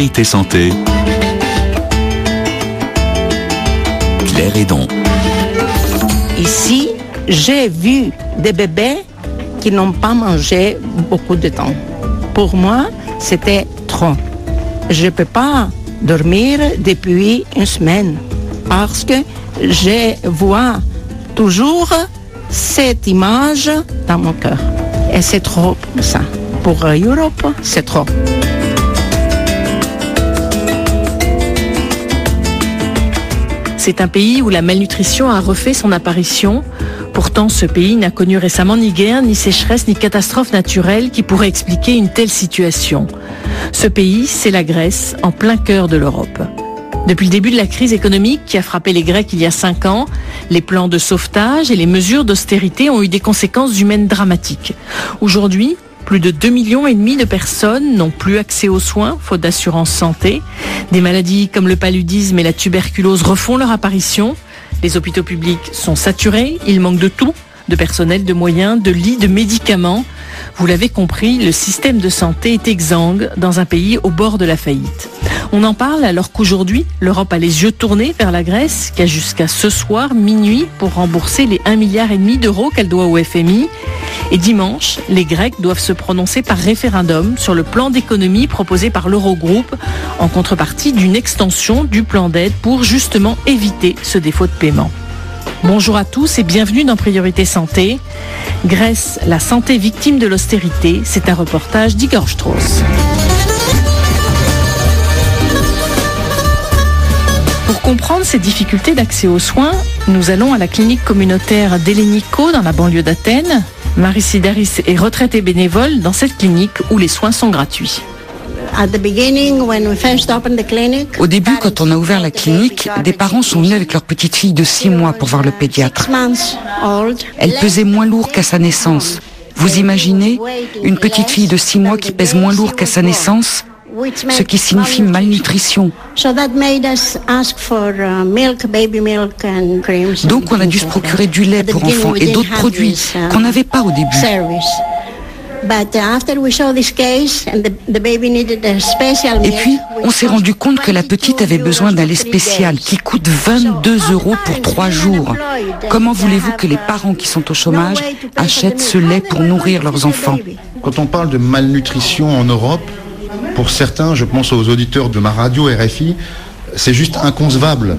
Priorité Santé, Claire Hédon. Ici, j'ai vu des bébés qui n'ont pas mangé beaucoup de temps. Pour moi, c'était trop. Je ne peux pas dormir depuis une semaine parce que je vois toujours cette image dans mon cœur. Et c'est trop pour ça. Pour l'Europe, c'est trop. C'est un pays où la malnutrition a refait son apparition. Pourtant, ce pays n'a connu récemment ni guerre, ni sécheresse, ni catastrophe naturelle qui pourrait expliquer une telle situation. Ce pays, c'est la Grèce, en plein cœur de l'Europe. Depuis le début de la crise économique qui a frappé les Grecs il y a 5 ans, les plans de sauvetage et les mesures d'austérité ont eu des conséquences humaines dramatiques. Aujourd'hui, plus de 2,5 millions de personnes n'ont plus accès aux soins, faute d'assurance santé. Des maladies comme le paludisme et la tuberculose refont leur apparition. Les hôpitaux publics sont saturés, il manque de tout, de personnel, de moyens, de lits, de médicaments. Vous l'avez compris, le système de santé est exsangue dans un pays au bord de la faillite. On en parle alors qu'aujourd'hui, l'Europe a les yeux tournés vers la Grèce, qui a jusqu'à ce soir, minuit, pour rembourser les 1,5 milliard d'euros qu'elle doit au FMI. Et dimanche, les Grecs doivent se prononcer par référendum sur le plan d'économie proposé par l'Eurogroupe en contrepartie d'une extension du plan d'aide pour justement éviter ce défaut de paiement. Bonjour à tous et bienvenue dans Priorité Santé. Grèce, la santé victime de l'austérité, c'est un reportage d'Igor Strauss. Pour comprendre ces difficultés d'accès aux soins, nous allons à la clinique communautaire d'Elleniko dans la banlieue d'Athènes. Marie Sidaris est retraitée bénévole dans cette clinique où les soins sont gratuits. Au début, quand on a ouvert la clinique, des parents sont venus avec leur petite fille de 6 mois pour voir le pédiatre. Elle pesait moins lourd qu'à sa naissance. Vous imaginez une petite fille de 6 mois qui pèse moins lourd qu'à sa naissance, ce qui signifie malnutrition. Donc on a dû se procurer du lait pour enfants et d'autres produits qu'on n'avait pas au début. Et puis, on s'est rendu compte que la petite avait besoin d'un lait spécial qui coûte 22 € pour 3 jours. Comment voulez-vous que les parents qui sont au chômage achètent ce lait pour nourrir leurs enfants? Quand on parle de malnutrition en Europe, pour certains, je pense aux auditeurs de ma radio RFI, c'est juste inconcevable.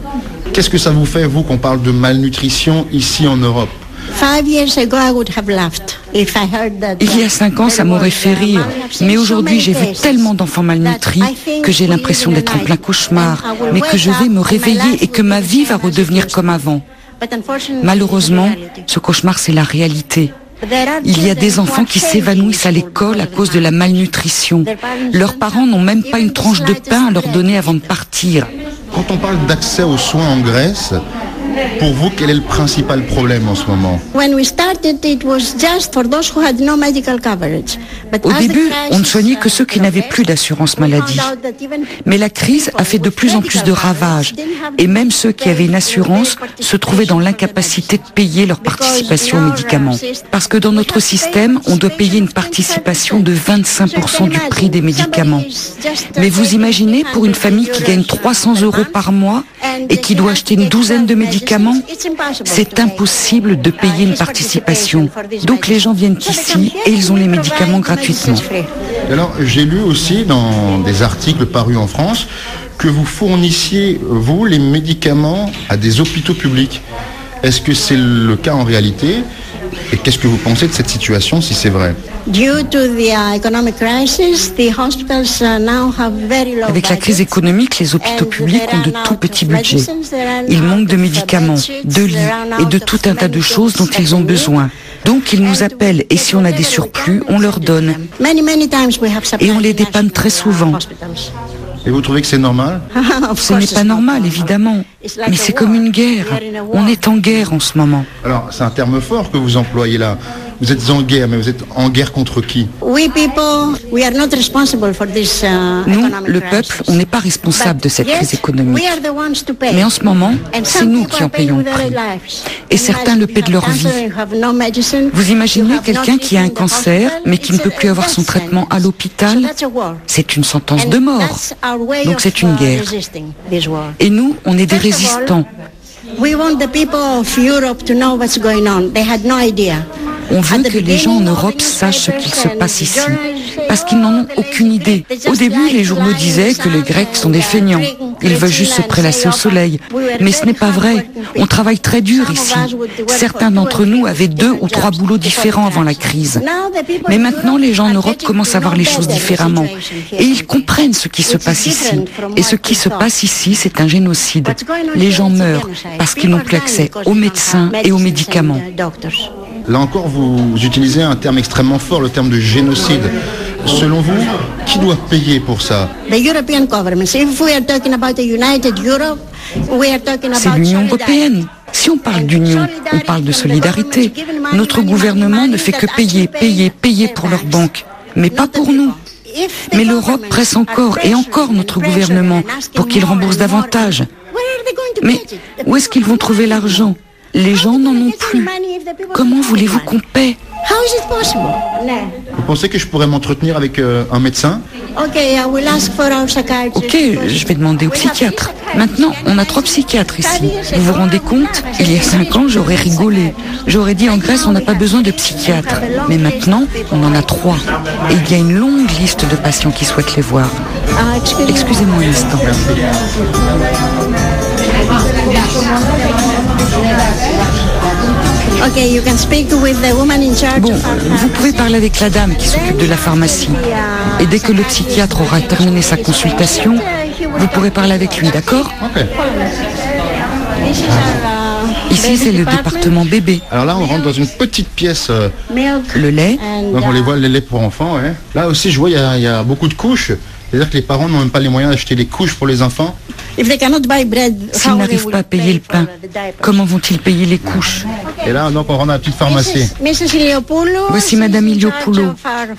Qu'est-ce que ça vous fait, vous, qu'on parle de malnutrition ici en Europe? Il y a 5 ans, ça m'aurait fait rire. Mais aujourd'hui, j'ai vu tellement d'enfants malnutris que j'ai l'impression d'être en plein cauchemar, mais que je vais me réveiller et que ma vie va redevenir comme avant. Malheureusement, ce cauchemar, c'est la réalité. Il y a des enfants qui s'évanouissent à l'école à cause de la malnutrition. Leurs parents n'ont même pas une tranche de pain à leur donner avant de partir. Quand on parle d'accès aux soins en Grèce, pour vous, quel est le principal problème en ce moment? Au début, on ne soignait que ceux qui n'avaient plus d'assurance maladie. Mais la crise a fait de plus en plus de ravages. Et même ceux qui avaient une assurance se trouvaient dans l'incapacité de payer leur participation aux médicaments. Parce que dans notre système, on doit payer une participation de 25% du prix des médicaments. Mais vous imaginez, pour une famille qui gagne 300 € par mois et qui doit acheter une douzaine de médicaments, c'est impossible de payer une participation. Donc les gens viennent ici et ils ont les médicaments gratuitement. Alors j'ai lu aussi dans des articles parus en France que vous fournissiez, vous, les médicaments à des hôpitaux publics. Est-ce que c'est le cas en réalité? Et qu'est-ce que vous pensez de cette situation, si c'est vrai? Avec la crise économique, les hôpitaux publics ont de tout petits budgets. Ils manquent de médicaments, de lits et de tout un tas de choses dont ils ont besoin. Donc ils nous appellent et si on a des surplus, on leur donne. Et on les dépanne très souvent. Et vous trouvez que c'est normal? Ce n'est pas normal, évidemment. Mais c'est comme une guerre. On est en guerre en ce moment. Alors, c'est un terme fort que vous employez là. Vous êtes en guerre, mais vous êtes en guerre contre qui? Nous, le peuple, on n'est pas responsable de cette crise économique. Mais en ce moment, c'est nous qui en payons le prix. Et certains le paient de leur vie. Vous imaginez quelqu'un qui a un cancer, mais qui ne peut plus avoir son traitement à l'hôpital? C'est une sentence de mort. Donc c'est une guerre. Et nous, on est des résistants. On veut que les gens en Europe sachent ce qu'il se passe ici, parce qu'ils n'en ont aucune idée. Au début, les journaux disaient que les Grecs sont des feignants. Ils veulent juste se prélasser au soleil. Mais ce n'est pas vrai. On travaille très dur ici. Certains d'entre nous avaient 2 ou 3 boulots différents avant la crise. Mais maintenant, les gens en Europe commencent à voir les choses différemment. Et ils comprennent ce qui se passe ici. Et ce qui se passe ici, c'est un génocide. Les gens meurent parce qu'ils n'ont plus accès aux médecins et aux médicaments. Là encore, vous utilisez un terme extrêmement fort, le terme de génocide. Selon vous, qui doit payer pour ça? C'est l'Union européenne. Si on parle d'union, on parle de solidarité. Notre gouvernement ne fait que payer pour leurs banques, mais pas pour nous. Mais l'Europe presse encore et encore notre gouvernement pour qu'il rembourse davantage. Mais où est-ce qu'ils vont trouver l'argent? Les gens n'en ont plus. Comment voulez-vous qu'on paie? Vous pensez que je pourrais m'entretenir avec un médecin? Ok, je vais demander au psychiatre. Maintenant, on a 3 psychiatres ici. Vous vous rendez compte? Il y a 5 ans, j'aurais rigolé. J'aurais dit en Grèce, on n'a pas besoin de psychiatres. Mais maintenant, on en a 3. Et il y a une longue liste de patients qui souhaitent les voir. Excusez-moi un instant. Bon, vous pouvez parler avec la dame qui s'occupe de la pharmacie. Et dès que le psychiatre aura terminé sa consultation, vous pourrez parler avec lui, d'accord? Ok. Ici, c'est le département bébé. Alors là, on rentre dans une petite pièce. Le lait. Donc on les voit, les laits pour enfants, ouais. Là aussi, je vois, il y a beaucoup de couches. C'est-à-dire que les parents n'ont même pas les moyens d'acheter les couches pour les enfants. S'ils n'arrivent pas à payer le pain, comment vont-ils payer les couches? Et là, donc, on rentre dans la petite pharmacie. Voici Madame Iliopoulou.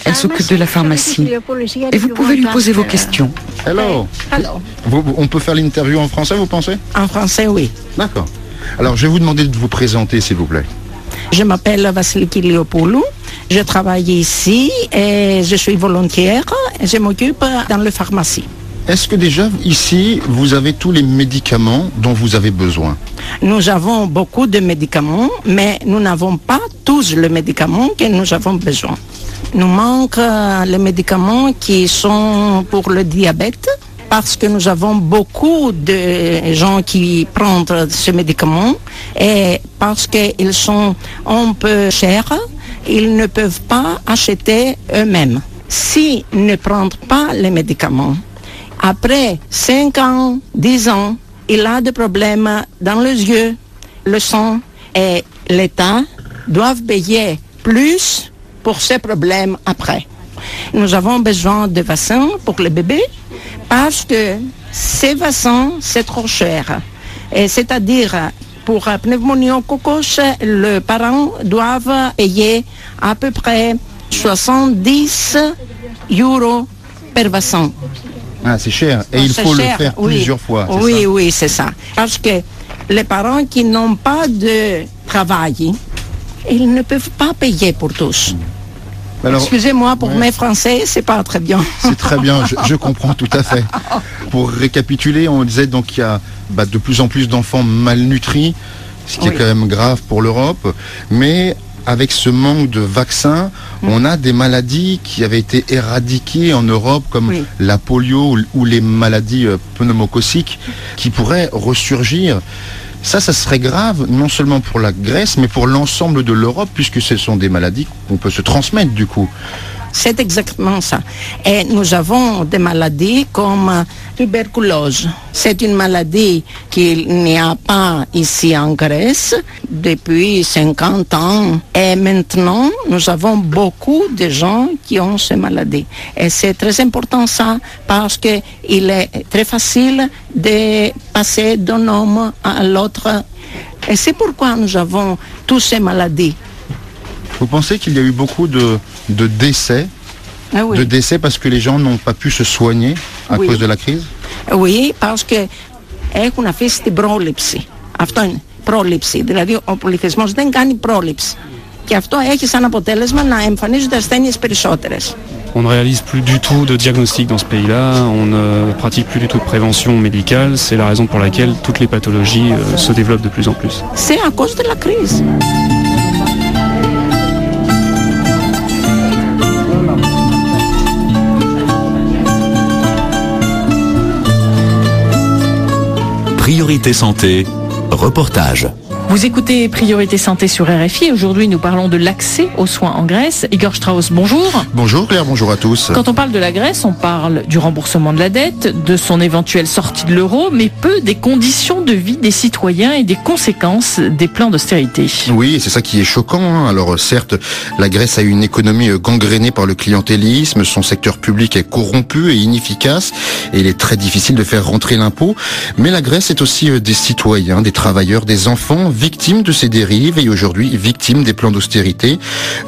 Elle s'occupe de la pharmacie. Et vous pouvez lui poser vos questions. Hello. On peut faire l'interview en français, vous pensez? En français, oui. D'accord. Alors, je vais vous demander de vous présenter, s'il vous plaît. Je m'appelle Vasiliki Iliopoulou. Je travaille ici et je suis volontaire. Je m'occupe dans la pharmacie. Est-ce que déjà, ici, vous avez tous les médicaments dont vous avez besoin? Nous avons beaucoup de médicaments, mais nous n'avons pas tous les médicaments que nous avons besoin. Nous manque les médicaments qui sont pour le diabète, parce que nous avons beaucoup de gens qui prennent ce médicament et parce qu'ils sont un peu chers, ils ne peuvent pas acheter eux-mêmes. S'ils ne prennent pas les médicaments, après 5 ans, 10 ans, il a des problèmes dans les yeux, le sang, et l'État doit payer plus pour ces problèmes après. Nous avons besoin de vaccins pour les bébés parce que ces vaccins, c'est trop cher. Et c'est-à-dire, pour pneumococcus, les parents doivent payer à peu près 70 € per vaccin. Ah, c'est cher. Et il faut le faire plusieurs fois. Oui, oui, c'est ça. Parce que les parents qui n'ont pas de travail, ils ne peuvent pas payer pour tous. Alors, excusez-moi, pour mes Français, c'est pas très bien. C'est très bien, je comprends tout à fait. Pour récapituler, on disait donc qu'il y a de plus en plus d'enfants malnutris, ce qui est quand même grave pour l'Europe. Mais avec ce manque de vaccins, on a des maladies qui avaient été éradiquées en Europe, comme la polio ou les maladies pneumococciques, qui pourraient ressurgir. Ça serait grave, non seulement pour la Grèce, mais pour l'ensemble de l'Europe, puisque ce sont des maladies qu'on peut se transmettre du coup. C'est exactement ça. Et nous avons des maladies comme tuberculose. C'est une maladie qu'il n'y a pas ici en Grèce depuis 50 ans. Et maintenant, nous avons beaucoup de gens qui ont ces maladies. Et c'est très important ça, parce qu'il est très facile de passer d'un homme à l'autre. Et c'est pourquoi nous avons toutes ces maladies. Vous pensez qu'il y a eu beaucoup de décès, de décès parce que les gens n'ont pas pu se soigner à cause de la crise? Oui, parce que έχουν αφήσει την πρόληψη. Αυτό είναι, πρόληψη. Δηλαδή ο πληθυσμός δεν κάνει πρόληψη. Και αυτό έχει σαν αποτέλεσμα να εμφανίζονται ασθένειες περισσότερες. On ne réalise plus du tout de diagnostic dans ce pays-là, on ne pratique plus du tout de prévention médicale, c'est la raison pour laquelle toutes les pathologies se développent de plus en plus. C'est à cause de la crise. Priorité santé, reportage. Vous écoutez Priorité Santé sur RFI. Aujourd'hui, nous parlons de l'accès aux soins en Grèce. Igor Strauss, bonjour. Bonjour Claire, bonjour à tous. Quand on parle de la Grèce, on parle du remboursement de la dette, de son éventuelle sortie de l'euro, mais peu des conditions de vie des citoyens et des conséquences des plans d'austérité. Oui, c'est ça qui est choquant. Alors certes, la Grèce a une économie gangrénée par le clientélisme, son secteur public est corrompu et inefficace, et il est très difficile de faire rentrer l'impôt. Mais la Grèce est aussi des citoyens, des travailleurs, des enfants, victimes de ces dérives et aujourd'hui victimes des plans d'austérité.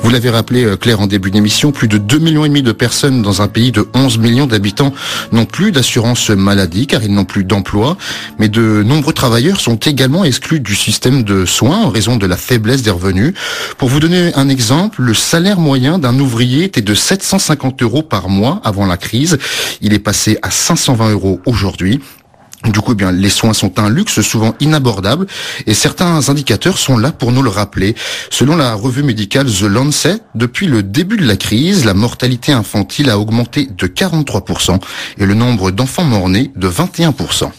Vous l'avez rappelé Claire en début d'émission, plus de 2,5 millions de personnes dans un pays de 11 millions d'habitants n'ont plus d'assurance maladie car ils n'ont plus d'emploi. Mais de nombreux travailleurs sont également exclus du système de soins en raison de la faiblesse des revenus. Pour vous donner un exemple, le salaire moyen d'un ouvrier était de 750 € par mois avant la crise. Il est passé à 520 € aujourd'hui. Du coup, les soins sont un luxe souvent inabordable et certains indicateurs sont là pour nous le rappeler. Selon la revue médicale The Lancet, depuis le début de la crise, la mortalité infantile a augmenté de 43% et le nombre d'enfants morts-nés de 21%.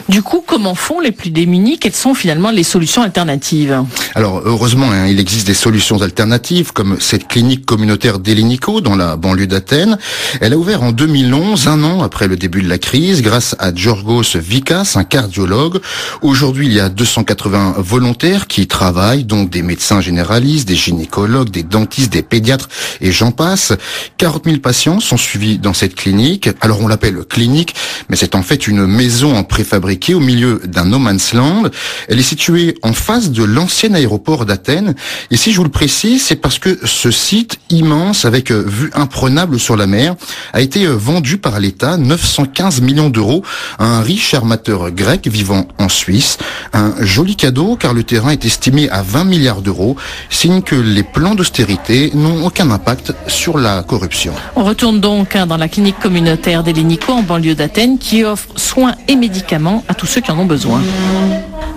Du coup, comment font les plus démunis? Quelles sont finalement les solutions alternatives? Alors, heureusement, il existe des solutions alternatives comme cette clinique communautaire d'Elliniko dans la banlieue d'Athènes. Elle a ouvert en 2011, un an après le début de la crise, grâce à Giorgos Vikas, un cardiologue. Aujourd'hui, il y a 280 volontaires qui y travaillent, donc des médecins généralistes, des gynécologues, des dentistes, des pédiatres et j'en passe. 40 000 patients sont suivis dans cette clinique. Alors on l'appelle clinique, mais c'est en fait une maison en préfabriqué au milieu d'un no man's land. Elle est située en face de l'ancien aéroport d'Athènes. Et si je vous le précise, c'est parce que ce site immense avec vue imprenable sur la mer a été vendu par l'État 915 millions € à un riche armateur grec vivant en Suisse. Un joli cadeau car le terrain est estimé à 20 milliards d'euros, signe que les plans d'austérité n'ont aucun impact sur la corruption. On retourne donc dans la clinique communautaire d'Elliniko en banlieue d'Athènes qui offre soins et médicaments à tous ceux qui en ont besoin.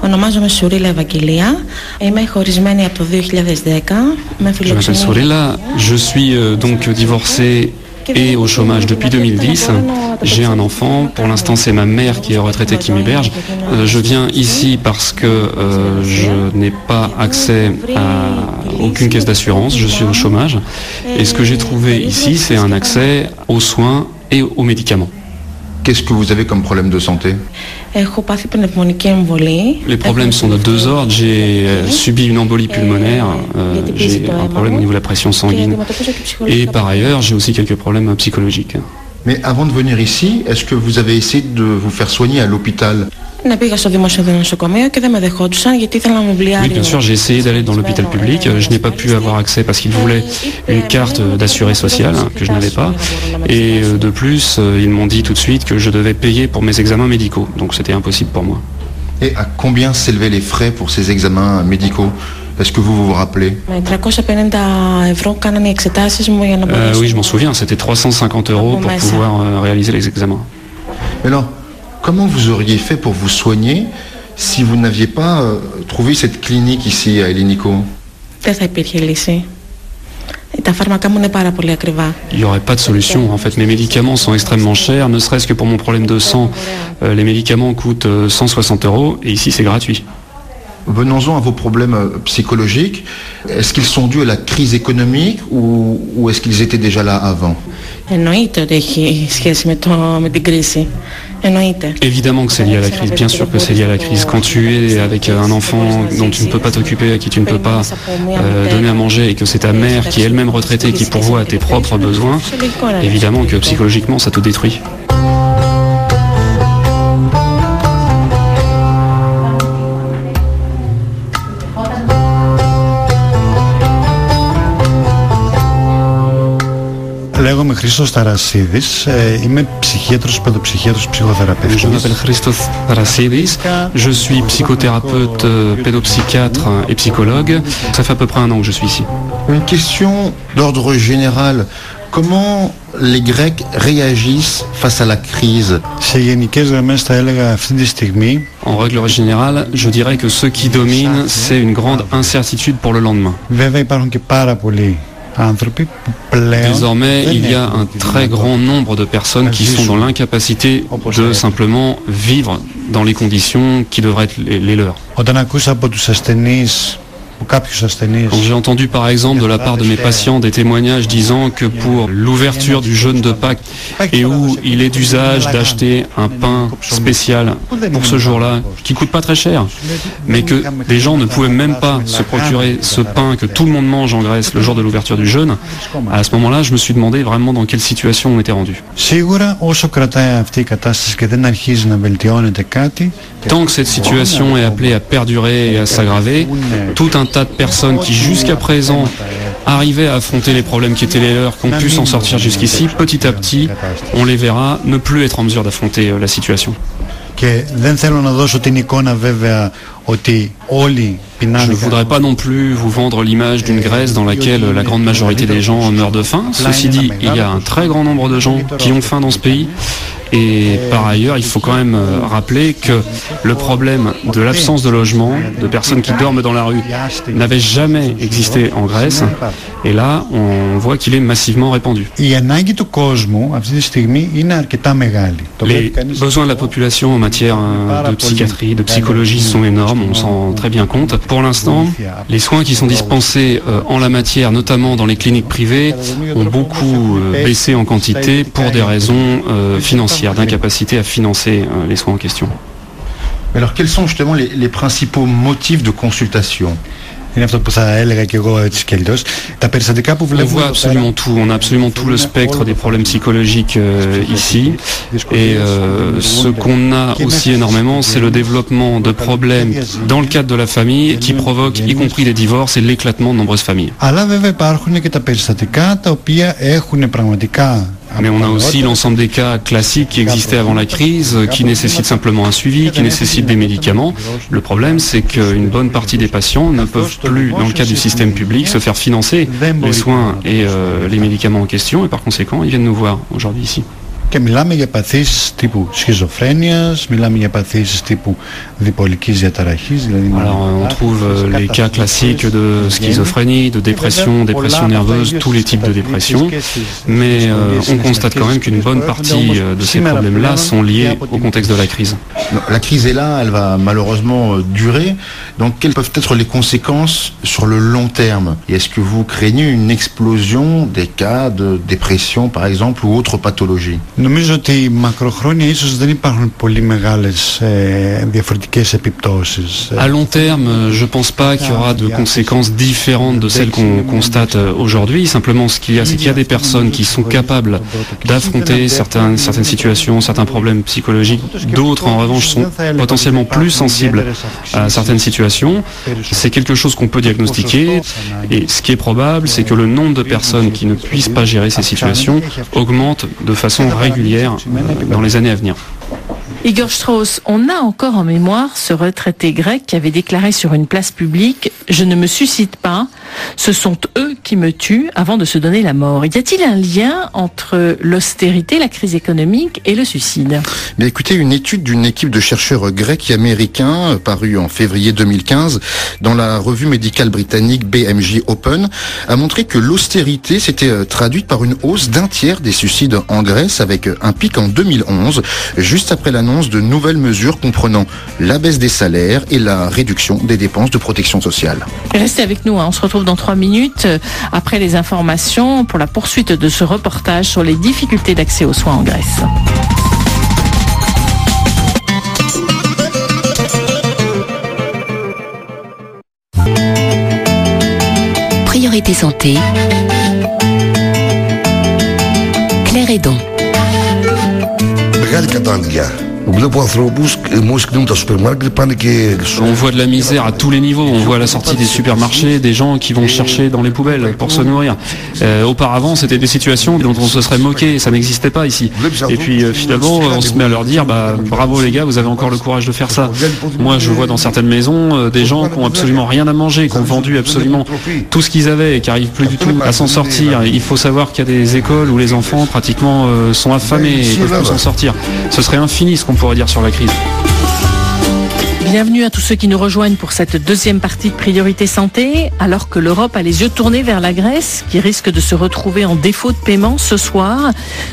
Ονομάζομαι Σουρίλα Ευαγγελία. Είμαι χωρισμένη από το 2010. Je m'appelle Sorella, je suis donc divorcée et au chômage depuis 2010. J'ai un enfant, pour l'instant c'est ma mère qui est retraitée qui m'héberge. Je viens ici parce que je n'ai pas accès à aucune caisse d'assurance, je suis au chômage. Et ce que j'ai trouvé ici, c'est un accès aux soins et aux médicaments. Qu'est-ce que vous avez comme problème de santé? Les problèmes sont de deux ordres. J'ai subi une embolie pulmonaire, j'ai un problème au niveau de la pression sanguine et par ailleurs j'ai aussi quelques problèmes psychologiques. Mais avant de venir ici, est-ce que vous avez essayé de vous faire soigner à l'hôpital? Oui, bien sûr, j'ai essayé d'aller dans l'hôpital public. Je n'ai pas pu avoir accès parce qu'ils voulaient une carte d'assuré social que je n'avais pas. Et de plus, ils m'ont dit tout de suite que je devais payer pour mes examens médicaux. Donc c'était impossible pour moi. Et à combien s'élevaient les frais pour ces examens médicaux? Est-ce que vous vous rappelez? Oui, je m'en souviens. C'était 350 € pour pouvoir réaliser les examens. Mais alors, comment vous auriez fait pour vous soigner si vous n'aviez pas trouvé cette clinique ici à Elliniko? Il n'y aurait pas de solution. En fait, mes médicaments sont extrêmement chers. Ne serait-ce que pour mon problème de sang, les médicaments coûtent 160 € et ici c'est gratuit. Venons-en à vos problèmes psychologiques. Est-ce qu'ils sont dus à la crise économique ou est-ce qu'ils étaient déjà là avant? Évidemment que c'est lié à la crise, bien sûr que c'est lié à la crise. Quand tu es avec un enfant dont tu ne peux pas t'occuper, à qui tu ne peux pas donner à manger et que c'est ta mère qui est elle-même retraitée qui pourvoit à tes propres besoins, évidemment que psychologiquement ça te détruit. λέγομαι Χρήστος Ταρασίδης, είμαι ψυχίατρος, παιδοψυχίατρος, ψυχοθεραπευτής. Je m'appelle Christos Tarassidis, je suis psychothérapeute, pédopsychiatre et psychologue. Ça fait à peu près un an que je suis ici. Une question d'ordre général. Comment les Grecs réagissent face à la crise? Σε γενικές γραμμές θα έλεγα αυτή τη στιγμή. En règle générale, je dirais que ce qui domine, c'est une grande incertitude pour le lendemain. Βέβαια υπάρχουν και πάρα πολλοί άνθρωποι που πλέον. Désormais, il y a un très grand nombre de personnes qui sont dans l'incapacité de simplement vivre dans les conditions qui devraient être les leurs. Όταν ακούς από τους ασθενείς. Quand j'ai entendu par exemple de la part de mes patients des témoignages disant que pour l'ouverture du jeûne de Pâques et où il est d'usage d'acheter un pain spécial pour ce jour-là, qui coûte pas très cher, mais que les gens ne pouvaient même pas se procurer ce pain que tout le monde mange en Grèce le jour de l'ouverture du jeûne, à ce moment-là je me suis demandé vraiment dans quelle situation on était rendu. Tant que cette situation est appelée à perdurer et à s'aggraver, tout un tas de personnes qui jusqu'à présent arrivaient à affronter les problèmes qui étaient les leurs, qui ont pu s'en sortir jusqu'ici, petit à petit, on les verra ne plus être en mesure d'affronter la situation. Je ne voudrais pas non plus vous vendre l'image d'une Grèce dans laquelle la grande majorité des gens meurent de faim. Ceci dit, il y a un très grand nombre de gens qui ont faim dans ce pays. Et par ailleurs, il faut quand même rappeler que le problème de l'absence de logement, de personnes qui dorment dans la rue, n'avait jamais existé en Grèce. Et là, on voit qu'il est massivement répandu. Les besoins de la population en matière de psychiatrie, de psychologie sont énormes, on s'en rend très bien compte. Pour l'instant, les soins qui sont dispensés en la matière, notamment dans les cliniques privées, ont beaucoup baissé en quantité pour des raisons financières, d'incapacité à financer les soins en question. Mais alors quels sont justement les principaux motifs de consultation? Είναι αυτό που θα έλεγα και εγώ έτσι κι αλλιώς. Τα περιστατικά που βλέπουμε. On voit absolument tout, on a absolument tout le spectre des problèmes psychologiques ici. Et ce qu'on a aussi énormément, c'est le développement de problèmes dans le cadre de la famille qui provoquent y compris des divorces et l'éclatement de nombreuses familles. Αλλά βέβαια υπάρχουν και τα περιστατικά τα οποία έχουν πραγματικά. Mais on a aussi l'ensemble des cas classiques qui existaient avant la crise, qui nécessitent simplement un suivi, qui nécessitent des médicaments. Le problème, c'est qu'une bonne partie des patients ne peuvent plus, dans le cadre du système public, se faire financer les soins et les médicaments en question, et par conséquent, ils viennent nous voir aujourd'hui ici. Και μιλάμε για παθήσεις τύπου σχιζοφρένειας, μιλάμε για παθήσεις τύπου διπολικής διαταραχής. Alors on trouve les cas classiques de schizophrénie, de dépression, dépression nerveuse, tous les types de dépression. Mais on constate quand même qu'une bonne partie de ces problèmes-là sont liés au contexte de la crise. La crise est là, elle va malheureusement durer. Donc quelles peuvent être les conséquences sur le long terme? Et est-ce que vous craignez une explosion des cas de dépression par exemple ou autres pathologies? Νομίζω ότι μακροχρόνια ίσως δεν υπάρχουν πολύ μεγάλες διαφορετικές επιπτώσεις. À long terme, je pense pas qu'il y aura de conséquences différentes de celles qu'on constate aujourd'hui. Simplement, ce qu'il y a, c'est qu'il y a des personnes qui sont capables d'affronter certaines situations, certains problèmes psychologiques. D'autres, en revanche, sont potentiellement plus sensibles à certaines situations. C'est quelque chose qu'on peut diagnostiquer. Et ce qui est probable, c'est que le nombre de personnes qui ne puissent pas gérer ces situations augmente de façon régulière dans les années à venir. Igor Strauss, on a encore en mémoire ce retraité grec qui avait déclaré sur une place publique « Je ne me suicide pas, ce sont eux qui me tuent avant de se donner la mort ». Y a-t-il un lien entre l'austérité, la crise économique et le suicide? Mais écoutez, une étude d'une équipe de chercheurs grecs et américains parue en février 2015 dans la revue médicale britannique BMJ Open a montré que l'austérité s'était traduite par une hausse d'1 tiers des suicides en Grèce avec un pic en 2011, juste après l'annonce de nouvelles mesures comprenant la baisse des salaires et la réduction des dépenses de protection sociale. Restez avec nous, on se retrouve dans 3 minutes après les informations pour la poursuite de ce reportage sur les difficultés d'accès aux soins en Grèce. Priorité santé. Claire Hédon. Μεγάλη κατάντια On voit de la misère à tous les niveaux. On voit à la sortie des supermarchés des gens qui vont chercher dans les poubelles pour se nourrir. Auparavant, c'était des situations dont on se serait moqué. Ça n'existait pas ici. Et puis finalement, on se met à leur dire bravo les gars, vous avez encore le courage de faire ça. Moi, je vois dans certaines maisons des gens qui ont absolument rien à manger, qui ont vendu absolument tout ce qu'ils avaient et qui n'arrivent plus du tout à s'en sortir. Il faut savoir qu'il y a des écoles où les enfants pratiquement sont affamés et ne peuvent plus s'en sortir. Ce serait infini ce qu'on pourrait dire sur la crise. Bienvenue à tous ceux qui nous rejoignent pour cette deuxième partie de Priorité Santé. Alors que l'Europe a les yeux tournés vers la Grèce, qui risque de se retrouver en défaut de paiement ce soir,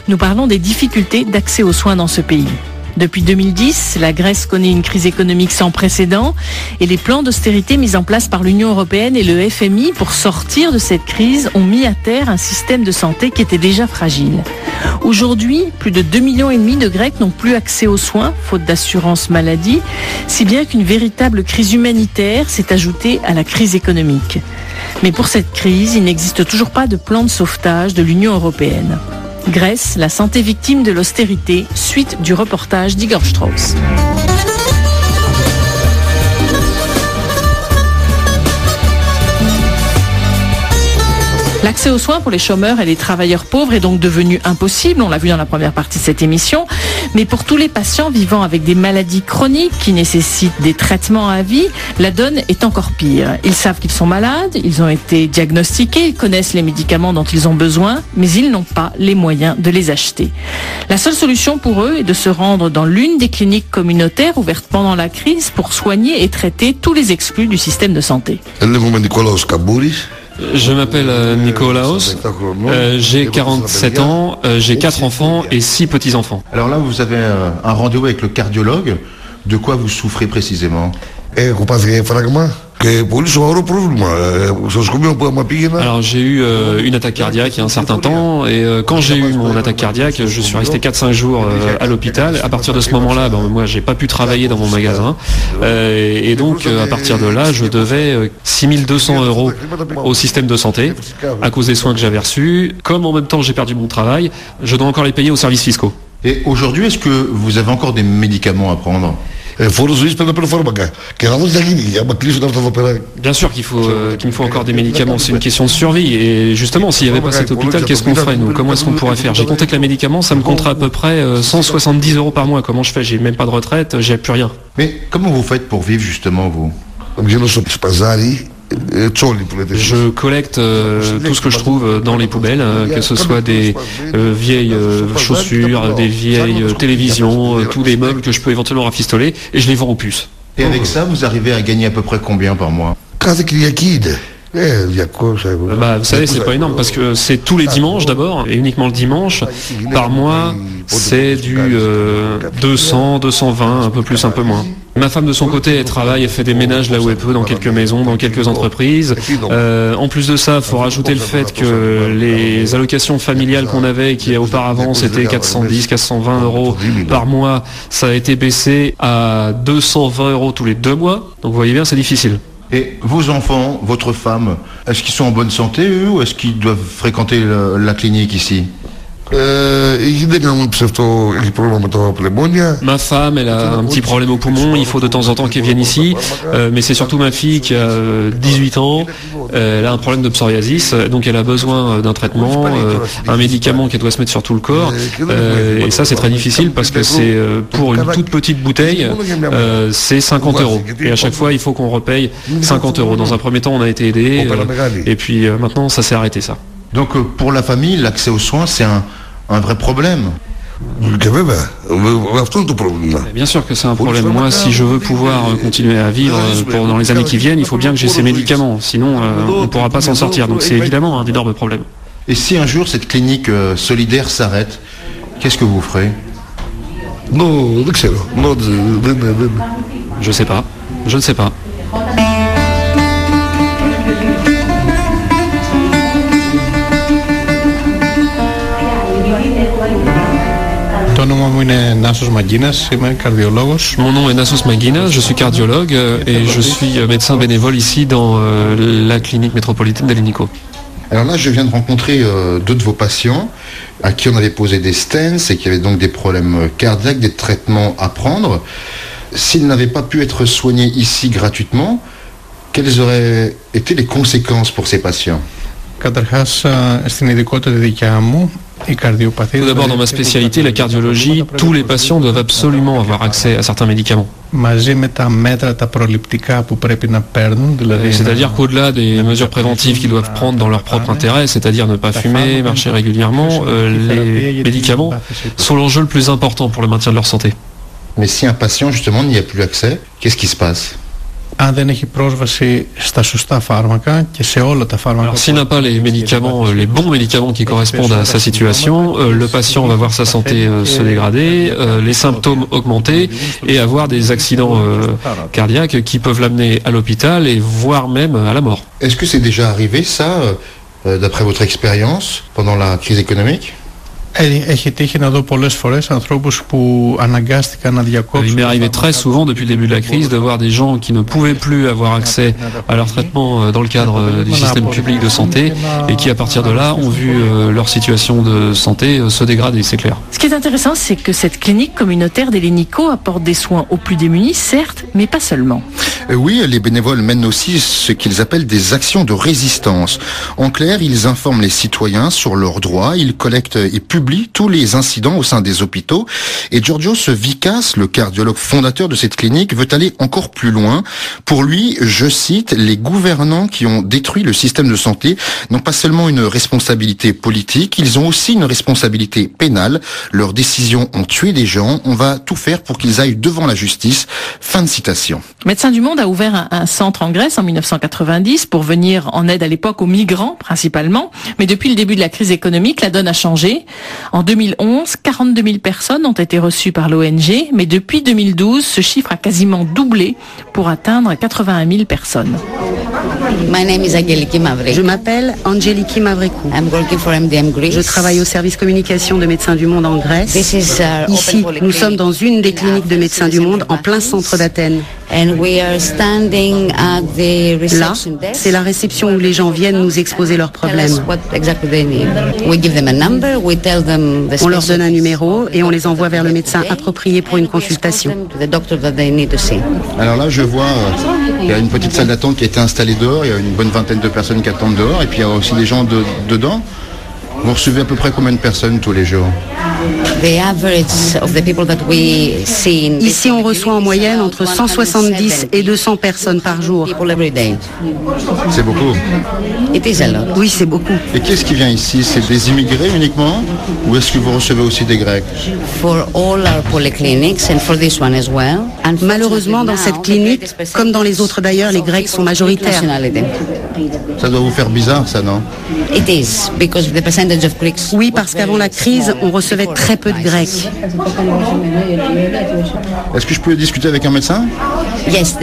nous parlons des difficultés d'accès aux soins dans ce pays. Depuis 2010, la Grèce connaît une crise économique sans précédent et les plans d'austérité mis en place par l'Union européenne et le FMI pour sortir de cette crise ont mis à terre un système de santé qui était déjà fragile. Aujourd'hui, plus de 2,5 millions de Grecs n'ont plus accès aux soins, faute d'assurance maladie, si bien qu'une véritable crise humanitaire s'est ajoutée à la crise économique. Mais pour cette crise, il n'existe toujours pas de plan de sauvetage de l'Union européenne. Grèce, la santé victime de l'austérité, suite du reportage d'Igor Strauss. L'accès aux soins pour les chômeurs et les travailleurs pauvres est donc devenu impossible, on l'a vu dans la première partie de cette émission, mais pour tous les patients vivant avec des maladies chroniques qui nécessitent des traitements à vie, la donne est encore pire. Ils savent qu'ils sont malades, ils ont été diagnostiqués, ils connaissent les médicaments dont ils ont besoin, mais ils n'ont pas les moyens de les acheter. La seule solution pour eux est de se rendre dans l'une des cliniques communautaires ouvertes pendant la crise pour soigner et traiter tous les exclus du système de santé. Je m'appelle Nikolaos, j'ai 47 ans, j'ai 4 enfants et 6 petits-enfants. Alors là, vous avez un rendez-vous avec le cardiologue. De quoi vous souffrez précisément ? Alors j'ai eu une attaque cardiaque il y a un certain temps et quand j'ai eu mon attaque cardiaque, je suis resté 4-5 jours à l'hôpital. À partir de ce moment-là, moi j'ai pas pu travailler dans mon magasin et donc à partir de là, je devais 6200 € au système de santé à cause des soins que j'avais reçus. Comme en même temps j'ai perdu mon travail, je dois encore les payer aux services fiscaux. Et aujourd'hui, est-ce que vous avez encore des médicaments à prendre ? Bien sûr qu'il me faut encore des médicaments, c'est une question de survie. Et justement, s'il n'y avait pas cet hôpital, qu'est-ce qu'on ferait nous ? Comment est-ce qu'on pourrait faire ? J'ai compté que les médicaments, ça me coûterait à peu près 170 € par mois. Comment je fais ? J'ai même pas de retraite, j'ai plus rien. Mais comment vous faites pour vivre justement, vous ? Je collecte tout ce que je trouve dans les poubelles, que ce soit des vieilles chaussures, des vieilles télévisions, tous des meubles que je peux éventuellement rafistoler, et je les vends aux puces. Et avec ça, vous arrivez à gagner à peu près combien par mois ? Vous savez, c'est pas énorme parce que c'est tous les dimanches d'abord et uniquement le dimanche. Par mois, c'est du 200, 220, un peu plus, un peu moins. Ma femme de son côté, elle travaille, elle fait des ménages là où elle peut, dans quelques maisons, dans quelques entreprises. En plus de ça, il faut rajouter le fait que les allocations familiales qu'on avait, qui auparavant c'était 410, 420 € par mois, ça a été baissé à 220 € tous les 2 mois. Donc vous voyez bien, c'est difficile. Et vos enfants, votre femme, est-ce qu'ils sont en bonne santé, eux, ou est-ce qu'ils doivent fréquenter la clinique ici ? Ma femme, elle a un petit problème au poumon, il faut de temps en temps qu'elle vienne ici, mais c'est surtout ma fille qui a 18 ans, elle a un problème de psoriasis, donc elle a besoin d'un traitement, un médicament qu'elle doit se mettre sur tout le corps, et ça c'est très difficile parce que c'est pour une toute petite bouteille, c'est 50 €, et à chaque fois il faut qu'on repaye 50 €. Dans un premier temps on a été aidé, et puis maintenant ça s'est arrêté ça. Donc pour la famille, l'accès aux soins c'est un vrai problème. Bien sûr que c'est un problème. Moi, si je veux pouvoir continuer à vivre dans les années qui viennent, il faut bien que j'ai ces médicaments. Sinon, on ne pourra pas s'en sortir. Donc c'est évidemment un énorme problème. Et si un jour cette clinique solidaire s'arrête, qu'est-ce que vous ferez ? Je sais pas. Je ne sais pas. Mon nom est Nassos Maginas, je suis cardiologue et je suis médecin bénévole ici dans la clinique métropolitaine d'Elliniko. Alors là, je viens de rencontrer deux de vos patients à qui on avait posé des stents et qui avaient donc des problèmes cardiaques, des traitements à prendre. S'ils n'avaient pas pu être soignés ici gratuitement, quelles auraient été les conséquences pour ces patients? Tout d'abord, dans ma spécialité, la cardiologie, tous les patients doivent absolument avoir accès à certains médicaments. C'est-à-dire qu'au-delà des mesures préventives qu'ils doivent prendre dans leur propre intérêt, c'est-à-dire ne pas fumer, marcher régulièrement, les médicaments sont l'enjeu le plus important pour le maintien de leur santé. Mais si un patient, justement, n'y a plus accès, qu'est-ce qui se passe? Alors, s'il n'a pas les médicaments, les bons médicaments qui correspondent à sa situation, le patient va voir sa santé se dégrader, les symptômes augmenter et avoir des accidents cardiaques qui peuvent l'amener à l'hôpital et voire même à la mort. Est-ce que c'est déjà arrivé, ça, d'après votre expérience, pendant la crise économique? Il m'est arrivé très souvent depuis le début de la crise de voir des gens qui ne pouvaient plus avoir accès à leur traitement dans le cadre du système public de santé et qui à partir de là ont vu leur situation de santé se dégrader, c'est clair. Ce qui est intéressant, c'est que cette clinique communautaire des Lénicots apporte des soins aux plus démunis, certes, mais pas seulement. Oui, les bénévoles mènent aussi ce qu'ils appellent des actions de résistance. En clair, ils informent les citoyens sur leurs droits, ils collectent et publient tous les incidents au sein des hôpitaux. Et Georgios Vikas, le cardiologue fondateur de cette clinique, veut aller encore plus loin. Pour lui, je cite, les gouvernants qui ont détruit le système de santé n'ont pas seulement une responsabilité politique, ils ont aussi une responsabilité pénale. Leurs décisions ont tué des gens, on va tout faire pour qu'ils aillent devant la justice. Fin de citation. Médecins du Monde a ouvert un centre en Grèce en 1990 pour venir en aide à l'époque aux migrants principalement. Mais depuis le début de la crise économique, la donne a changé. En 2011, 42 000 personnes ont été reçues par l'ONG, mais depuis 2012, ce chiffre a quasiment doublé pour atteindre 81 000 personnes. Je m'appelle Angeliki Mavrekou. Je travaille au service communication de Médecins du Monde en Grèce. Ici, nous sommes dans une des cliniques de Médecins du Monde en plein centre d'Athènes. Là, c'est la réception où les gens viennent nous exposer leurs problèmes. On leur donne un numéro et on les envoie vers le médecin approprié pour une consultation. Alors là, je vois, il y a une petite salle d'attente qui a été installée dehors, il y a une bonne vingtaine de personnes qui attendent dehors, et puis il y a aussi des gens dedans. Vous recevez à peu près combien de personnes tous les jours? Ici, on reçoit en moyenne entre 170 et 200 personnes par jour. C'est beaucoup. Oui, c'est beaucoup. Et qu'est-ce qui vient ici? C'est des immigrés uniquement? Ou est-ce que vous recevez aussi des Grecs? Malheureusement, dans cette clinique, comme dans les autres d'ailleurs, les Grecs sont majoritaires. Ça doit vous faire bizarre, ça, non? Oui, parce qu'avant la crise, on recevait très peu de Grecs. Est-ce que je peux discuter avec un médecin?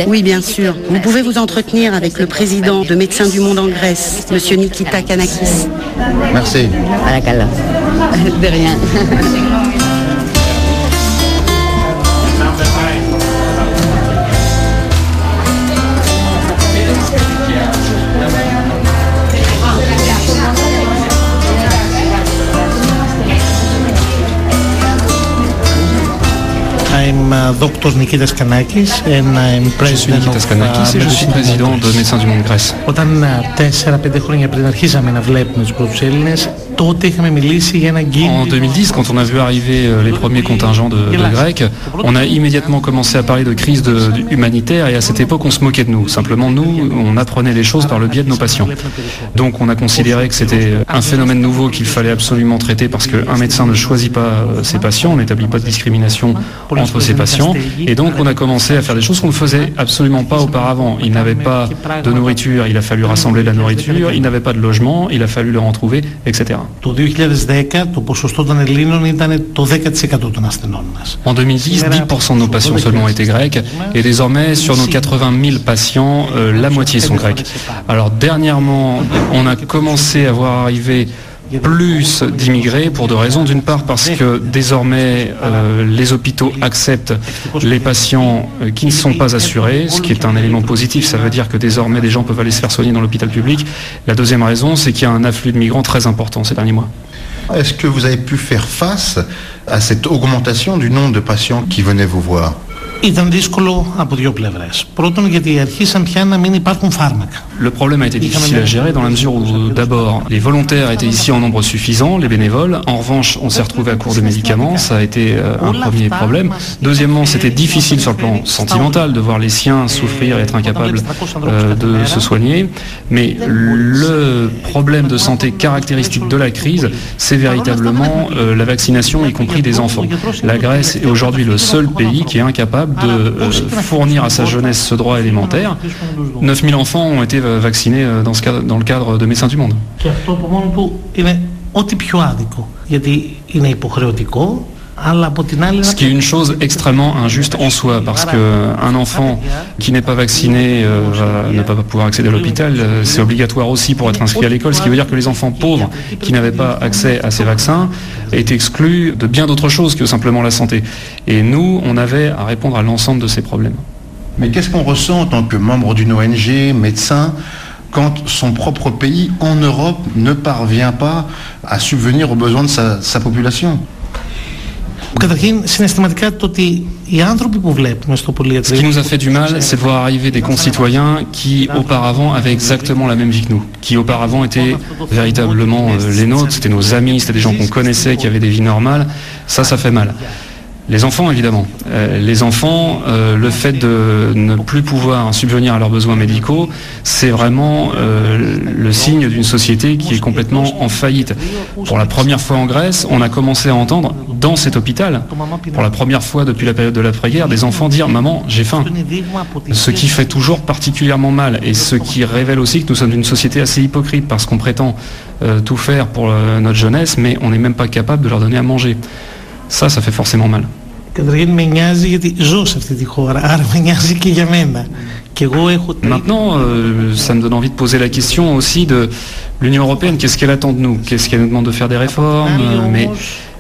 Oui, bien sûr. Vous pouvez vous entretenir avec le président de Médecins du Monde en Grèce, Monsieur Nikita Kanakis. Merci. De rien. Je suis Nikitas Kanakis et je suis président de Médecins du Monde Grèce. En 2010, quand on a vu arriver les premiers contingents de Grecs, on a immédiatement commencé à parler de crise humanitaire et à cette époque on se moquait de nous. Simplement nous, on apprenait les choses par le biais de nos patients. Donc on a considéré que c'était un phénomène nouveau qu'il fallait absolument traiter parce qu'un médecin ne choisit pas ses patients, on n'établit pas de discrimination entre ses patients et donc on a commencé à faire des choses qu'on ne faisait absolument pas auparavant. Ils n'avaient pas de nourriture, il a fallu rassembler de la nourriture, ils n'avaient pas de logement, il a fallu leur en trouver, etc. En 2010, 10% de nos patients seulement étaient grecs et désormais sur nos 80 000 patients, la moitié sont grecs. Alors dernièrement, on a commencé à voir arriver plus d'immigrés pour deux raisons. D'une part parce que désormais les hôpitaux acceptent les patients qui ne sont pas assurés, ce qui est un élément positif. Ça veut dire que désormais des gens peuvent aller se faire soigner dans l'hôpital public. La deuxième raison, c'est qu'il y a un afflux de migrants très important ces derniers mois. Est-ce que vous avez pu faire face à cette augmentation du nombre de patients qui venaient vous voir? Ήταν δύσκολο από δύο πλευρές. Πρώτον, γιατί αρχίσαν πια να μην υπάρχουν φάρμακα. Le problème a été difficile à gérer dans la mesure où, d'abord, les volontaires étaient ici en nombre suffisant, les bénévoles. En revanche, on s'est retrouvé à court de médicaments. Ça a été un premier problème. Deuxièmement, c'était difficile sur le plan sentimental de voir les siens souffrir et être incapables de se soigner. Mais le problème de santé caractéristique de la crise, c'est véritablement la vaccination, y compris des enfants. La Grèce est aujourd'hui le seul pays qui est incapable de fournir à sa jeunesse ce droit élémentaire. 9000 enfants ont été vaccinés dans le cadre de Médecins du Monde. Ce qui est une chose extrêmement injuste en soi, parce qu'un enfant qui n'est pas vacciné va ne pas pouvoir accéder à l'hôpital. C'est obligatoire aussi pour être inscrit à l'école, ce qui veut dire que les enfants pauvres qui n'avaient pas accès à ces vaccins étaient exclus de bien d'autres choses que simplement la santé. Et nous, on avait à répondre à l'ensemble de ces problèmes. Mais qu'est-ce qu'on ressent en tant que membre d'une ONG, médecin, quand son propre pays, en Europe, ne parvient pas à subvenir aux besoins de sa population? Ce qui nous a fait du mal, c'est de voir arriver des concitoyens qui auparavant avaient exactement la même vie que nous, qui auparavant étaient véritablement les nôtres, c'était nos amis, c'était des gens qu'on connaissait, qui avaient des vies normales. Ça fait mal. Les enfants, évidemment. Les enfants, le fait de ne plus pouvoir subvenir à leurs besoins médicaux, c'est vraiment le signe d'une société qui est complètement en faillite. Pour la première fois en Grèce, on a commencé à entendre, dans cet hôpital, pour la première fois depuis la période de l'après-guerre, des enfants dire « Maman, j'ai faim ». Ce qui fait toujours particulièrement mal et ce qui révèle aussi que nous sommes une société assez hypocrite parce qu'on prétend tout faire pour notre jeunesse, mais on n'est même pas capable de leur donner à manger. Ça fait forcément mal. Maintenant, ça me donne envie de poser la question aussi de l'Union européenne. Qu'est-ce qu'elle attend de nous? Qu'est-ce qu'elle nous demande de faire des réformes? Mais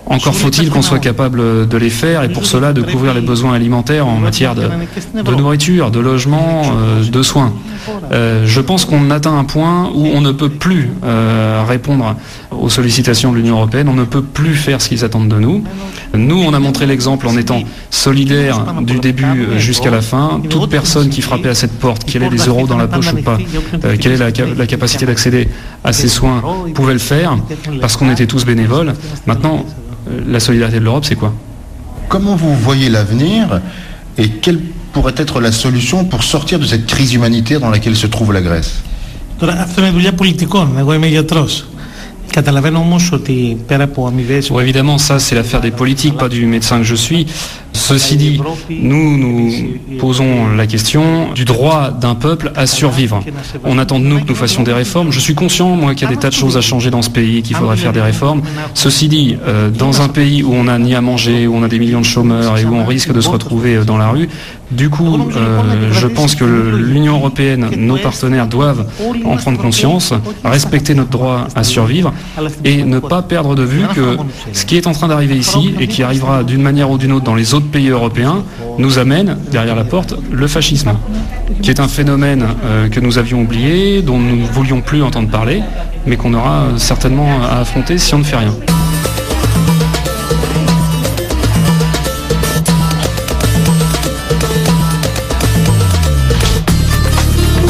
encore faut-il qu'on soit capable de les faire et pour cela de couvrir les besoins alimentaires en matière de nourriture, de logement, de soins. Je pense qu'on atteint un point où on ne peut plus répondre aux sollicitations de l'Union européenne, on ne peut plus faire ce qu'ils attendent de nous. Nous, on a montré l'exemple en étant solidaires du début jusqu'à la fin. Toute personne qui frappait à cette porte, qu'elle ait des euros dans la poche ou pas, quelle est la capacité d'accéder à ces soins, pouvait le faire parce qu'on était tous bénévoles. Maintenant, la solidarité de l'Europe, c'est quoi? Comment vous voyez l'avenir et quelle pourrait être la solution pour sortir de cette crise humanitaire dans laquelle se trouve la Grèce? Bon, évidemment, ça c'est l'affaire des politiques, pas du médecin que je suis. Ceci dit, nous posons la question du droit d'un peuple à survivre. On attend de nous que nous fassions des réformes. Je suis conscient, moi, qu'il y a des tas de choses à changer dans ce pays, qu'il faudrait faire des réformes. Ceci dit, dans un pays où on n'a ni à manger, où on a des millions de chômeurs et où on risque de se retrouver dans la rue, du coup, je pense que l'Union européenne, nos partenaires doivent en prendre conscience, respecter notre droit à survivre et ne pas perdre de vue que ce qui est en train d'arriver ici et qui arrivera d'une manière ou d'une autre dans les autres pays européens nous amène derrière la porte le fascisme, qui est un phénomène que nous avions oublié, dont nous ne voulions plus entendre parler, mais qu'on aura certainement à affronter si on ne fait rien.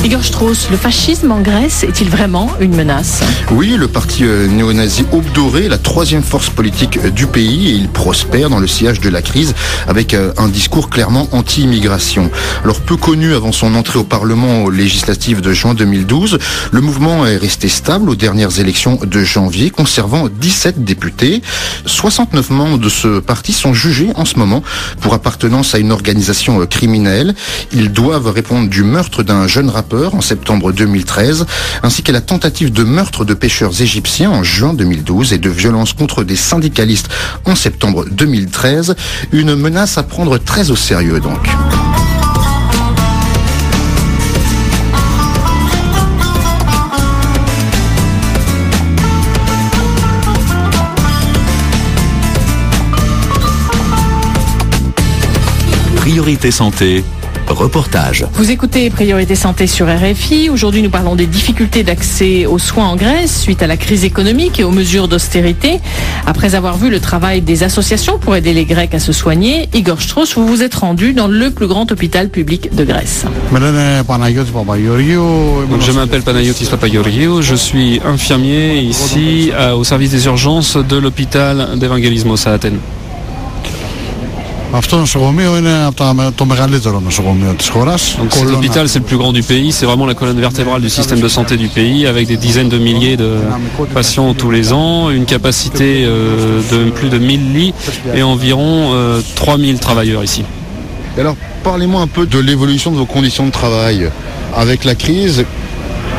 Igor Strauss, le fascisme en Grèce est-il vraiment une menace? Oui, le parti néo-nazi Aube dorée, la troisième force politique du pays, et il prospère dans le sillage de la crise avec un discours clairement anti-immigration. Alors peu connu avant son entrée au Parlement aux législatives de juin 2012, le mouvement est resté stable aux dernières élections de janvier, conservant 17 députés. 69 membres de ce parti sont jugés en ce moment pour appartenance à une organisation criminelle. Ils doivent répondre du meurtre d'un jeune rappeur en septembre 2013, ainsi qu'à la tentative de meurtre de pêcheurs égyptiens en juin 2012 et de violences contre des syndicalistes en septembre 2013. Une menace à prendre très au sérieux donc. Priorité Santé, reportage. Vous écoutez Priorité Santé sur RFI. Aujourd'hui, nous parlons des difficultés d'accès aux soins en Grèce suite à la crise économique et aux mesures d'austérité. Après avoir vu le travail des associations pour aider les Grecs à se soigner, Igor Strauss, vous vous êtes rendu dans le plus grand hôpital public de Grèce. Donc, je m'appelle Panagiotis Papageorgiou, je suis infirmier ici au service des urgences de l'hôpital d'Evangelismos à Athènes. Donc cet hôpital, c'est le plus grand du pays, c'est vraiment la colonne vertébrale du système de santé du pays, avec des dizaines de milliers de patients tous les ans, une capacité de plus de 1000 lits et environ 3000 travailleurs ici. Et alors, parlez-moi un peu de l'évolution de vos conditions de travail. Avec la crise,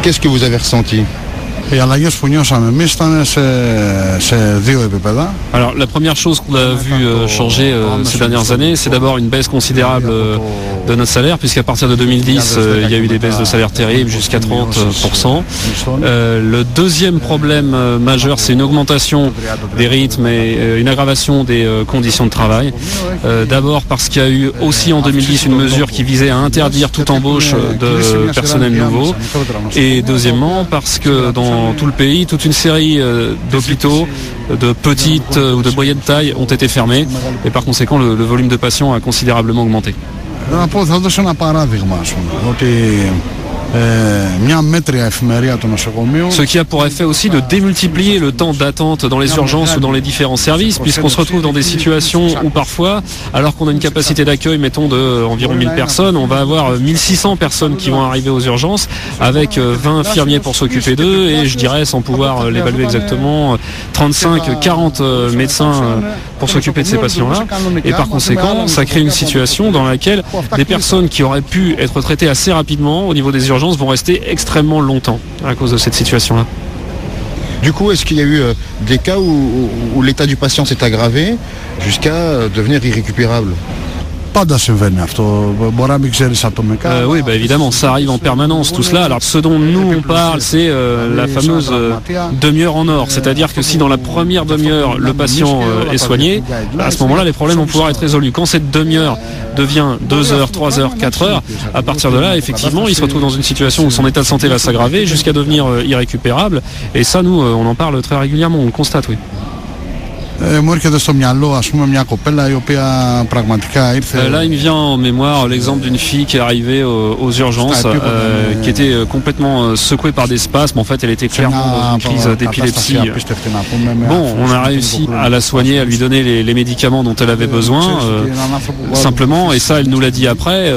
qu'est-ce que vous avez ressenti ? Alors la première chose qu'on a vu changer ces dernières années, c'est d'abord une baisse considérable de notre salaire, puisqu'à partir de 2010, il y a eu des baisses de salaire terribles jusqu'à 30%. Le deuxième problème majeur, c'est une augmentation des rythmes et une aggravation des conditions de travail. D'abord parce qu'il y a eu aussi en 2010 une mesure qui visait à interdire toute embauche de personnel nouveau. Et deuxièmement parce que dans tout le pays, toute une série d'hôpitaux de petite ou de moyenne taille ont été fermés et par conséquent le volume de patients a considérablement augmenté. Ce qui a pour effet aussi de démultiplier le temps d'attente dans les urgences ou dans les différents services, puisqu'on se retrouve dans des situations où parfois, alors qu'on a une capacité d'accueil, mettons, d'environ 1000 personnes, on va avoir 1600 personnes qui vont arriver aux urgences, avec 20 infirmiers pour s'occuper d'eux, et je dirais, sans pouvoir l'évaluer exactement, 35-40 médecins pour s'occuper de ces patients-là. Et par conséquent, ça crée une situation dans laquelle des personnes qui auraient pu être traitées assez rapidement au niveau des urgences vont rester extrêmement longtemps à cause de cette situation-là. Du coup, est-ce qu'il y a eu des cas où l'état du patient s'est aggravé jusqu'à devenir irrécupérable ? Oui, évidemment, ça arrive en permanence tout cela. Alors ce dont nous on parle, c'est la fameuse demi-heure en or. C'est-à-dire que si dans la première demi-heure le patient est soigné, à ce moment-là les problèmes vont pouvoir être résolus. Quand cette demi-heure devient 2 heures, 3 heures, 4 heures, à partir de là, effectivement, il se retrouve dans une situation où son état de santé va s'aggraver jusqu'à devenir irrécupérable. Et ça, nous, on en parle très régulièrement, on le constate, oui. Là, il me vient en mémoire l'exemple d'une fille qui est arrivée aux urgences, qui était complètement secouée par des spasmes. En fait, elle était clairement dans une crise d'épilepsie. Bon, on a réussi à la soigner, à lui donner les médicaments dont elle avait besoin. Simplement, et ça, elle nous l'a dit après,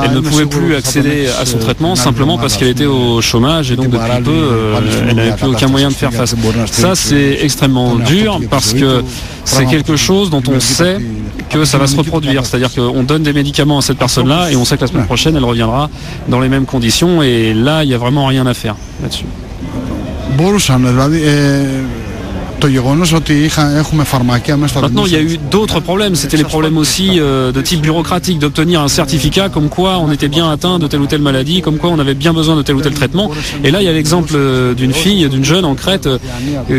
elle ne pouvait plus accéder à son traitement simplement parce qu'elle était au chômage et donc depuis peu, elle n'avait plus aucun moyen de faire face. Ça, c'est extrêmement dur parce que c'est quelque chose dont on sait que ça va se reproduire. C'est-à-dire qu'on donne des médicaments à cette personne-là et on sait que la semaine prochaine, elle reviendra dans les mêmes conditions et là, il n'y a vraiment rien à faire là-dessus. Maintenant, il y a eu d'autres problèmes. C'était les problèmes aussi de type bureaucratique, d'obtenir un certificat comme quoi on était bien atteint de telle ou telle maladie, comme quoi on avait bien besoin de tel ou tel traitement. Et là, il y a l'exemple d'une fille, d'une jeune en Crète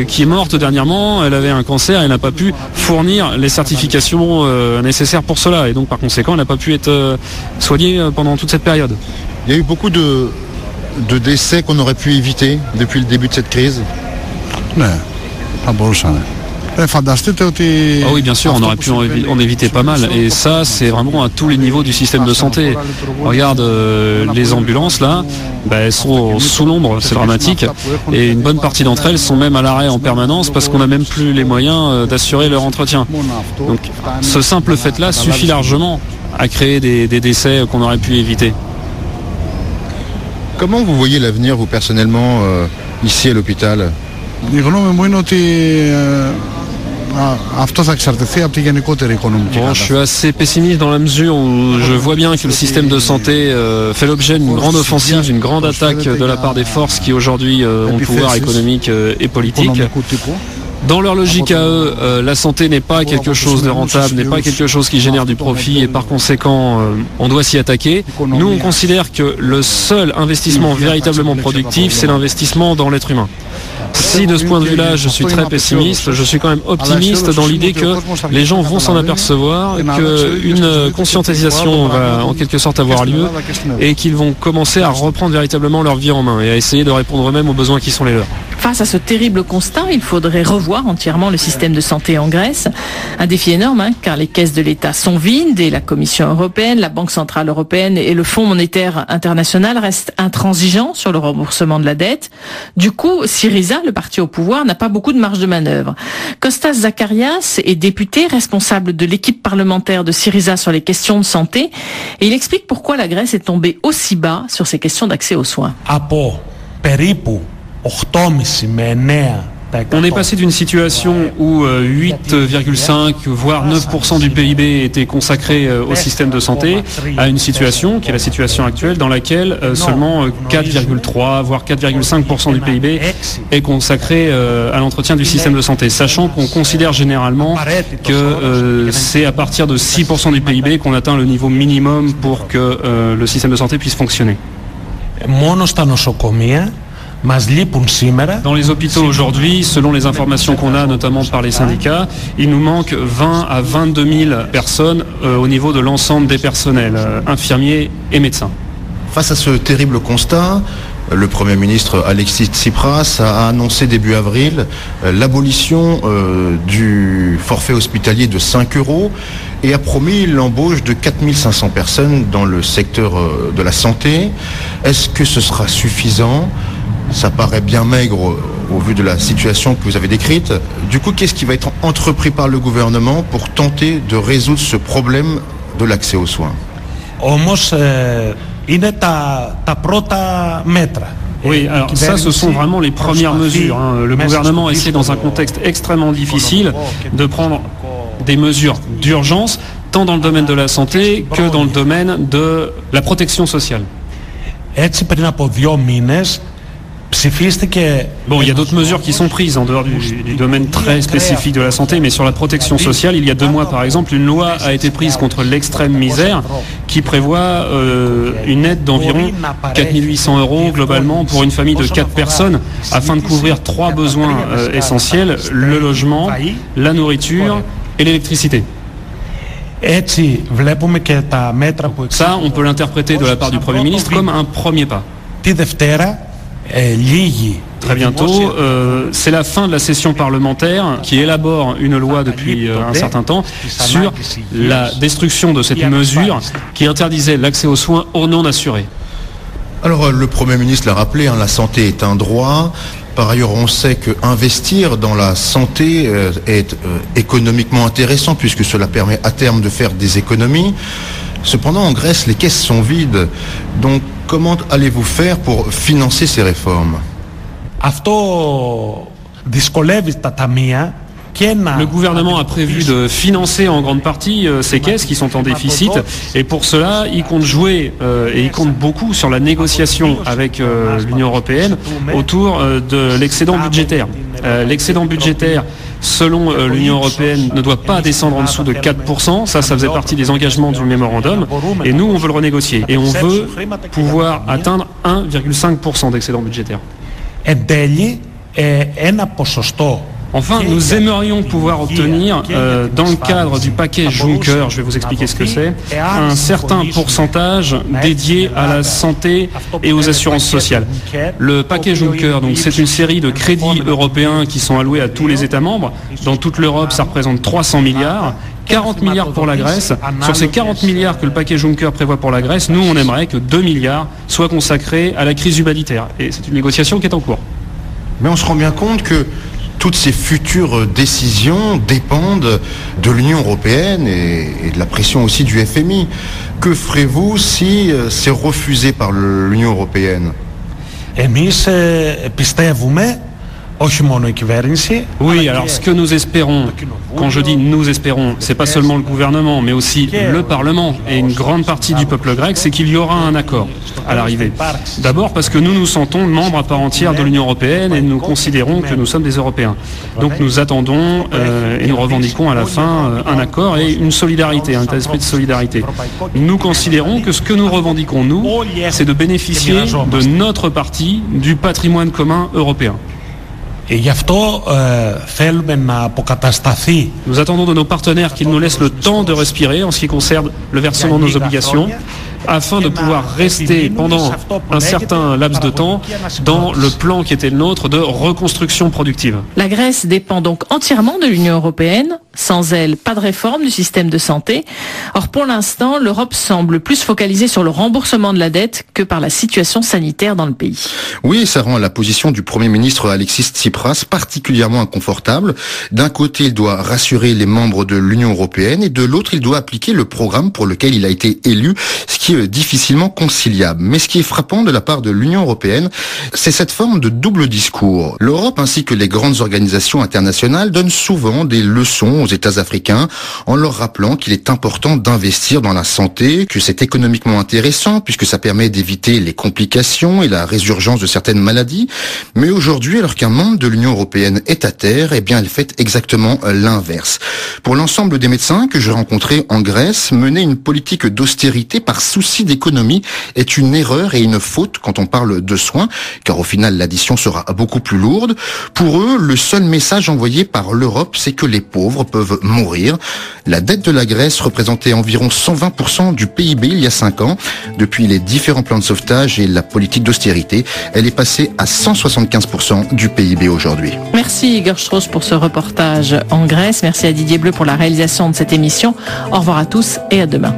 qui est morte dernièrement. Elle avait un cancer, elle n'a pas pu fournir les certifications nécessaires pour cela. Et donc, par conséquent, elle n'a pas pu être soignée pendant toute cette période. Il y a eu beaucoup de décès qu'on aurait pu éviter depuis le début de cette crise. Ah oui, bien sûr, on aurait pu en éviter pas mal. Et ça, c'est vraiment à tous les niveaux du système de santé. Regarde, les ambulances, là, elles sont sous l'ombre, c'est dramatique. Et une bonne partie d'entre elles sont même à l'arrêt en permanence parce qu'on n'a même plus les moyens d'assurer leur entretien. Donc, ce simple fait-là suffit largement à créer des décès qu'on aurait pu éviter. Comment vous voyez l'avenir, vous, personnellement, ici à l'hôpital ? Bon, je suis assez pessimiste dans la mesure où je vois bien que le système de santé fait l'objet d'une grande offensive, d'une grande attaque de la part des forces qui aujourd'hui ont le pouvoir économique et politique. Dans leur logique à eux, la santé n'est pas quelque chose de rentable, n'est pas quelque chose qui génère du profit et par conséquent, on doit s'y attaquer. Nous, on considère que le seul investissement véritablement productif, c'est l'investissement dans l'être humain. Si de ce point de vue-là, je suis très pessimiste, je suis quand même optimiste dans l'idée que les gens vont s'en apercevoir, qu'une conscientisation va en quelque sorte avoir lieu et qu'ils vont commencer à reprendre véritablement leur vie en main et à essayer de répondre eux-mêmes aux besoins qui sont les leurs. Face à ce terrible constat, il faudrait revoir entièrement le système de santé en Grèce. Un défi énorme, car les caisses de l'État sont vides et la Commission européenne, la Banque centrale européenne et le Fonds monétaire international restent intransigeants sur le remboursement de la dette. Du coup, Syriza, le parti au pouvoir, n'a pas beaucoup de marge de manœuvre. Kostas Zacharias est député responsable de l'équipe parlementaire de Syriza sur les questions de santé et il explique pourquoi la Grèce est tombée aussi bas sur ces questions d'accès aux soins. On est passé d'une situation où 8,5 voire 9% du PIB était consacré au système de santé à une situation qui est la situation actuelle dans laquelle seulement 4,3 voire 4,5% du PIB est consacré à l'entretien du système de santé, sachant qu'on considère généralement que c'est à partir de 6% du PIB qu'on atteint le niveau minimum pour que le système de santé puisse fonctionner. Dans les hôpitaux aujourd'hui, selon les informations qu'on a, notamment par les syndicats, il nous manque 20 à 22 000 personnes au niveau de l'ensemble des personnels, infirmiers et médecins. Face à ce terrible constat, le Premier ministre Alexis Tsipras a annoncé début avril l'abolition du forfait hospitalier de 5 € et a promis l'embauche de 4500 personnes dans le secteur de la santé. Est-ce que ce sera suffisant ? Ça paraît bien maigre au vu de la situation que vous avez décrite. Du coup, qu'est-ce qui va être entrepris par le gouvernement pour tenter de résoudre ce problème de l'accès aux soins ? Oui, alors ça, ce sont vraiment les premières mesures. Le gouvernement essaie, dans un contexte extrêmement difficile, de prendre des mesures d'urgence, tant dans le domaine de la santé que dans le domaine de la protection sociale. Bon, il y a d'autres mesures qui sont prises en dehors du domaine très spécifique de la santé, mais sur la protection sociale, il y a 2 mois par exemple, une loi a été prise contre l'extrême misère qui prévoit une aide d'environ 4 800 € globalement pour une famille de 4 personnes afin de couvrir 3 besoins essentiels, le logement, la nourriture et l'électricité. Ça, on peut l'interpréter de la part du Premier ministre comme un premier pas. Très bientôt, c'est la fin de la session parlementaire qui élabore une loi depuis un certain temps sur la destruction de cette mesure qui interdisait l'accès aux soins aux non-assurés. Alors, le Premier ministre l'a rappelé, la santé est un droit. Par ailleurs, on sait qu'investir dans la santé est économiquement intéressant puisque cela permet à terme de faire des économies. Cependant, en Grèce, les caisses sont vides. Donc, comment allez-vous faire pour financer ces réformes ? Le gouvernement a prévu de financer en grande partie ces caisses qui sont en déficit et pour cela, il compte jouer et il compte beaucoup sur la négociation avec l'Union européenne autour de l'excédent budgétaire. L'excédent budgétaire, selon l'Union européenne, ne doit pas descendre en dessous de 4%. Ça faisait partie des engagements du mémorandum. Et nous, on veut le renégocier. Et on veut pouvoir atteindre 1,5% d'excédent budgétaire. Enfin, nous aimerions pouvoir obtenir, dans le cadre du paquet Juncker, je vais vous expliquer ce que c'est, un certain pourcentage dédié à la santé et aux assurances sociales. Le paquet Juncker, donc, c'est une série de crédits européens qui sont alloués à tous les États membres. Dans toute l'Europe, ça représente 300 milliards. 40 milliards pour la Grèce. Sur ces 40 milliards que le paquet Juncker prévoit pour la Grèce, nous, on aimerait que 2 milliards soient consacrés à la crise humanitaire. Et c'est une négociation qui est en cours. Mais on se rend bien compte que toutes ces futures décisions dépendent de l'Union européenne et de la pression aussi du FMI. Que ferez-vous si c'est refusé par l'Union européenne ? Oui, alors ce que nous espérons, quand je dis nous espérons, c'est pas seulement le gouvernement, mais aussi le Parlement et une grande partie du peuple grec, c'est qu'il y aura un accord à l'arrivée. D'abord parce que nous nous sentons membres à part entière de l'Union européenne et nous considérons que nous sommes des Européens. Donc nous attendons et nous revendiquons à la fin un accord et une solidarité, un esprit de solidarité. Nous considérons que ce que nous revendiquons, nous, c'est de bénéficier de notre partie du patrimoine commun européen. Nous attendons de nos partenaires qu'ils nous laissent le temps de respirer en ce qui concerne le versement de nos obligations, afin de pouvoir rester pendant un certain laps de temps dans le plan qui était le nôtre de reconstruction productive. La Grèce dépend donc entièrement de l'Union européenne. Sans elle, pas de réforme du système de santé. Or, pour l'instant, l'Europe semble plus focalisée sur le remboursement de la dette que par la situation sanitaire dans le pays. Oui, ça rend la position du Premier ministre Alexis Tsipras particulièrement inconfortable. D'un côté, il doit rassurer les membres de l'Union européenne et de l'autre, il doit appliquer le programme pour lequel il a été élu, ce qui est difficilement conciliable. Mais ce qui est frappant de la part de l'Union européenne, c'est cette forme de double discours. L'Europe ainsi que les grandes organisations internationales donnent souvent des leçons aux États africains en leur rappelant qu'il est important d'investir dans la santé, que c'est économiquement intéressant puisque ça permet d'éviter les complications et la résurgence de certaines maladies. Mais aujourd'hui, alors qu'un membre de l'Union européenne est à terre, eh bien elle fait exactement l'inverse. Pour l'ensemble des médecins que j'ai rencontrés en Grèce, mener une politique d'austérité par souci d'économie est une erreur et une faute quand on parle de soins, car au final l'addition sera beaucoup plus lourde. Pour eux, le seul message envoyé par l'Europe, c'est que les pauvres peuvent mourir. La dette de la Grèce représentait environ 120% du PIB il y a 5 ans. Depuis les différents plans de sauvetage et la politique d'austérité, elle est passée à 175% du PIB aujourd'hui. Merci Igor Strauss pour ce reportage en Grèce. Merci à Didier Bleu pour la réalisation de cette émission. Au revoir à tous et à demain.